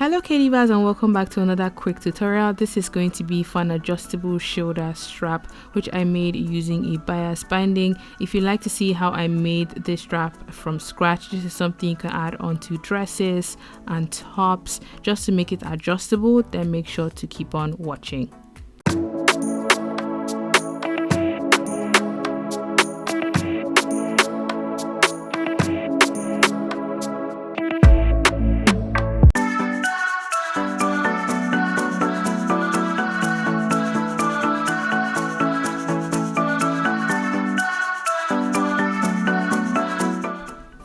Hello Katie Bars, and welcome back to another quick tutorial. This is going to be for an adjustable shoulder strap which I made using a bias binding. If you'd like to see how I made this strap from scratch, this is something you can add onto dresses and tops just to make it adjustable. Then make sure to keep on watching.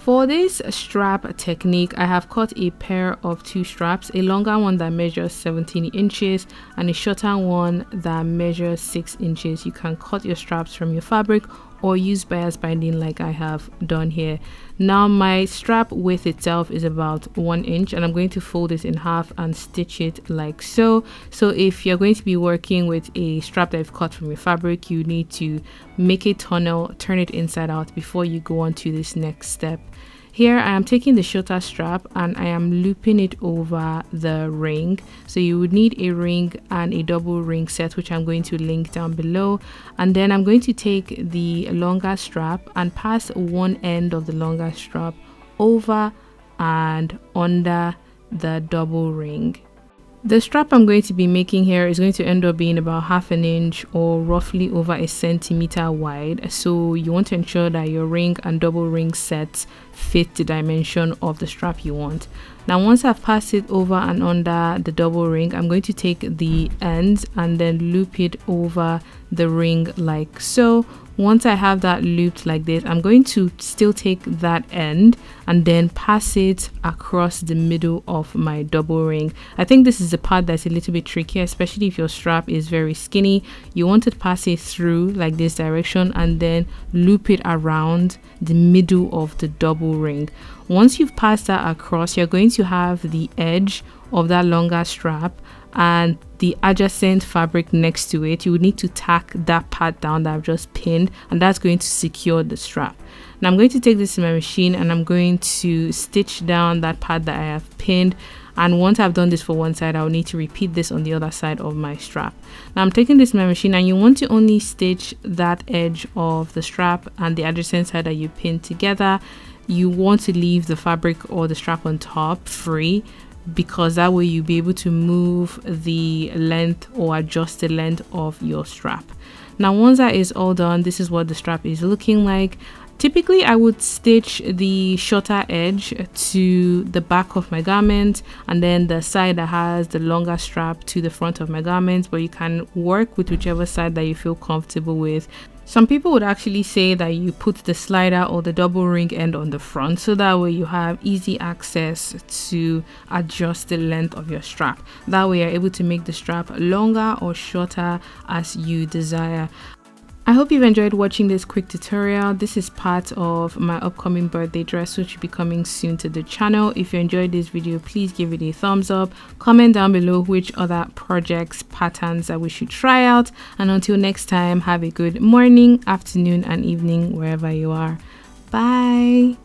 For this strap technique, I have cut a pair of two straps, a longer one that measures 17 inches and a shorter one that measures 6 inches. You can cut your straps from your fabric or use bias binding like I have done here. Now my strap width itself is about 1 inch, and I'm going to fold it in half and stitch it like so. So if you're going to be working with a strap that you've cut from your fabric, you need to make a tunnel, turn it inside out before you go on to this next step. Here I am taking the shorter strap and I am looping it over the ring. So you would need a ring and a double ring set, which I'm going to link down below. And then I'm going to take the longer strap and pass one end of the longer strap over and under the double ring. The strap I'm going to be making here is going to end up being about ½ inch or roughly over 1 centimeter wide. So you want to ensure that your ring and double ring sets fit the dimension of the strap you want. Now once I've passed it over and under the double ring, I'm going to take the ends and then loop it over the ring like so. Once I have that looped like this, I'm going to still take that end and then pass it across the middle of my double ring. I think this is the part that's a little bit tricky, especially if your strap is very skinny. You want to pass it through like this direction and then loop it around the middle of the double ring. Once you've passed that across, you're going to have the edge of that longer strap and the adjacent fabric next to it. You would need to tack that part down that I've just pinned, and that's going to secure the strap. Now I'm going to take this to my machine and I'm going to stitch down that part that I have pinned. And once I've done this for one side, I'll need to repeat this on the other side of my strap. Now I'm taking this to my machine, and you want to only stitch that edge of the strap and the adjacent side that you pinned together. You want to leave the fabric or the strap on top free, because that way you'll be able to move the length or adjust the length of your strap. Now once that is all done, this is what the strap is looking like. Typically I would stitch the shorter edge to the back of my garment and then the side that has the longer strap to the front of my garment, but you can work with whichever side that you feel comfortable with. Some people would actually say that you put the slider or the double ring end on the front, so that way you have easy access to adjust the length of your strap. That way you're able to make the strap longer or shorter as you desire. I hope you've enjoyed watching this quick tutorial. This is part of my upcoming birthday dress, which will be coming soon to the channel. If you enjoyed this video, please give it a thumbs up. Comment down below which other projects, patterns that we should try out. And until next time, have a good morning, afternoon, and evening wherever you are. Bye.